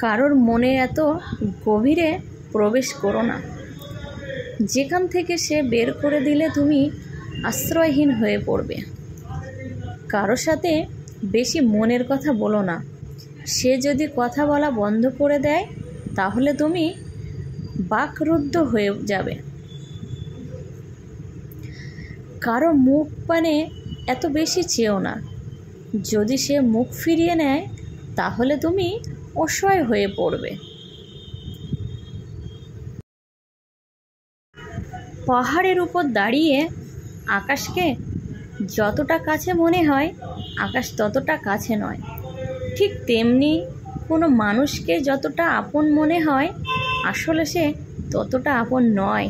কারোর মনে এত গভীরে প্রবেশ করো না, যেখান থেকে সে বের করে দিলে তুমি আশ্রয়হীন হয়ে পড়বে। কারো সাথে বেশি মনের কথা বলো না, সে যদি কথা বলা বন্ধ করে দেয় তাহলে তুমি বাকরুদ্ধ হয়ে যাবে। কারো মুখ পানে এত বেশি চেয়েও না, যদি সে মুখ ফিরিয়ে নেয় তাহলে তুমি অসহায় হয়ে পড়বে। পাহাড়ের উপর দাঁড়িয়ে আকাশকে যতটা কাছে মনে হয়, আকাশ ততটা কাছে নয়। ঠিক তেমনি কোনো মানুষকে যতটা আপন মনে হয়, আসলে সে ততটা আপন নয়।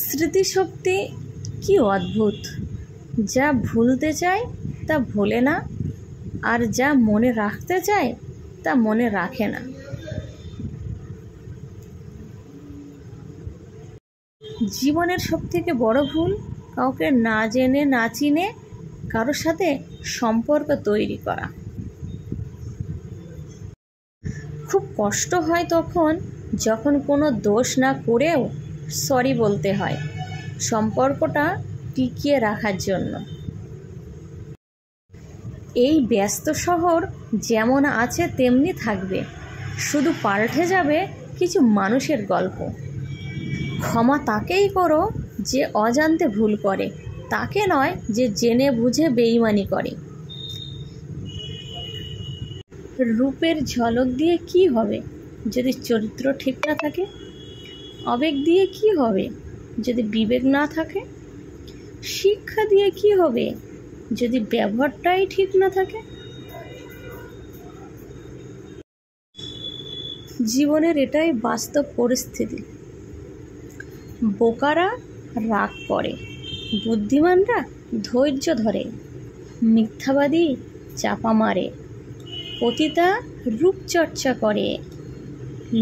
স্মৃতিশক্তি কি অদ্ভুত! যা ভুলতে চায় তা ভোলে না, আর যা মনে রাখতে চায় তা মনে রাখে না। জীবনের সবথেকে বড় ভুল কাউকে না জেনে না চিনে কারোর সাথে সম্পর্ক তৈরি করা। খুব কষ্ট হয় তখন যখন কোনো দোষ না করেও সরি বলতে হয় সম্পর্কটা টিকিয়ে রাখার জন্য। এই ব্যস্ত শহর যেমন আছে তেমনি থাকবে, শুধু পাল্টে যাবে কিছু মানুষের গল্প। ক্ষমা তাকেই করো যে অজান্তে ভুল করে, তাকে নয় যে জেনে বুঝে বেইমানি করে। রূপের ঝলক দিয়ে কি হবে যদি চরিত্র ঠিক না থাকে? আবেগ দিয়ে কি হবে যদি বিবেক না থাকে? শিক্ষা দিয়ে কি হবে যদি ব্যবহারটাই ঠিক না থাকে? জীবনের এটাই বাস্তব পরিস্থিতি। বোকারা রাগ করে, বুদ্ধিমানরা ধৈর্য ধরে, মিথ্যাবাদী চাপা মারে, পতিতা রূপচর্চা করে,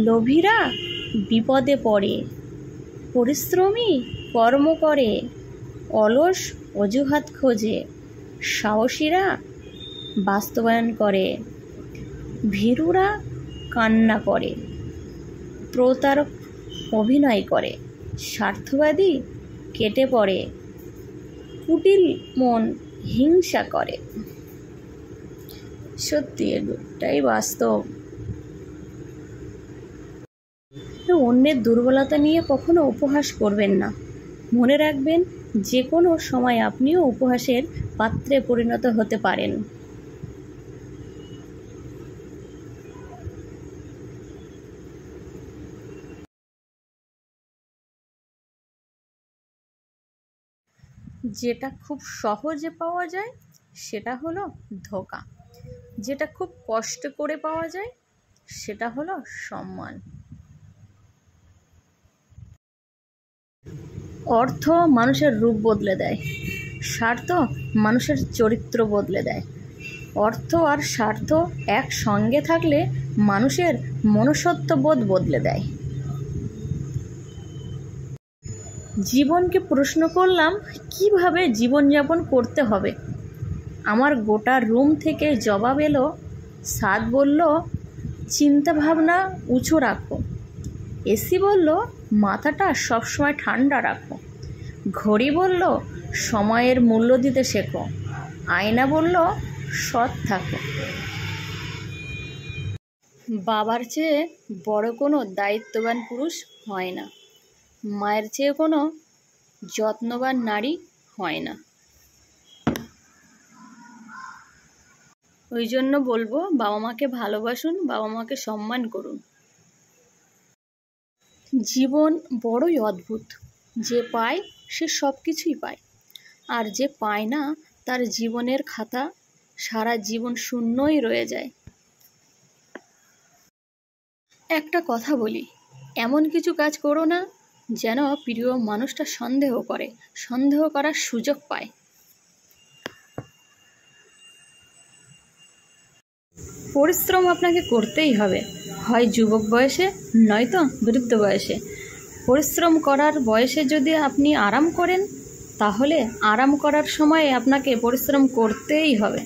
লোভীরা বিপদে পড়ে, পরিশ্রমী কর্ম করে, অলস অজুহাত খোঁজে, সাহসীরা বাস্তবায়ন করে, ভীরুরা কান্না করে, প্রতারক অভিনয় করে, স্বার্থবাদী কেটে পড়ে, কুটিল মন হিংসা করে। সত্যি এটাই বাস্তব। অন্যের দুর্বলতা নিয়ে কখনো উপহাস করবেন না। মনে রাখবেন, যে কোনো সময় আপনিও উপহাসের পাত্রে পরিণত হতে পারেন। যেটা খুব সহজে পাওয়া যায় সেটা হলো ধোঁকা, যেটা খুব কষ্ট করে পাওয়া যায় সেটা হলো সম্মান। অর্থ মানুষের রূপ বদলে দেয়, স্বার্থ মানুষের চরিত্র বদলে দেয়। অর্থ আর স্বার্থ একসঙ্গে থাকলে মানুষের মনুষ্যত্ববোধ বদলে দেয়। জীবনকে প্রশ্ন করলাম কিভাবে জীবনযাপন করতে হবে। আমার গোটা রুম থেকে জবাব এলো। সাদ বলল, চিন্তা ভাবনা উঁচু রাখো। এসি বলল, মাথাটা সবসময় ঠান্ডা রাখো। ঘড়ি বলল, সময়ের মূল্য দিতে শেখো। আয়না বলল, সৎ থাকো। বাবার চেয়ে বড় কোনো দায়িত্ববান পুরুষ হয় না, মায়ের চেয়ে কোনো যত্নবান নারী হয় না। ওই জন্য বলবো, বাবা মাকে ভালোবাসুন, বাবা মাকে সম্মান করুন। জীবন বড়ই অদ্ভুত। যে পায় সে সব কিছুই পায়, আর যে পায় না তার জীবনের খাতা সারা জীবন শূন্যই রয়ে যায়। একটা কথা বলি, এমন কিছু কাজ করো না যেন প্রিয় মানুষটা সন্দেহ করার সুযোগ পায়। পরিশ্রম আপনাকে করতেই হবে, হয় যুবক বয়সে নয়তো বৃদ্ধ বয়সে। পরিশ্রম করার বয়সে যদি আপনি আরাম করেন, তাহলে আরাম করার সময়ে আপনাকে পরিশ্রম করতেই হবে।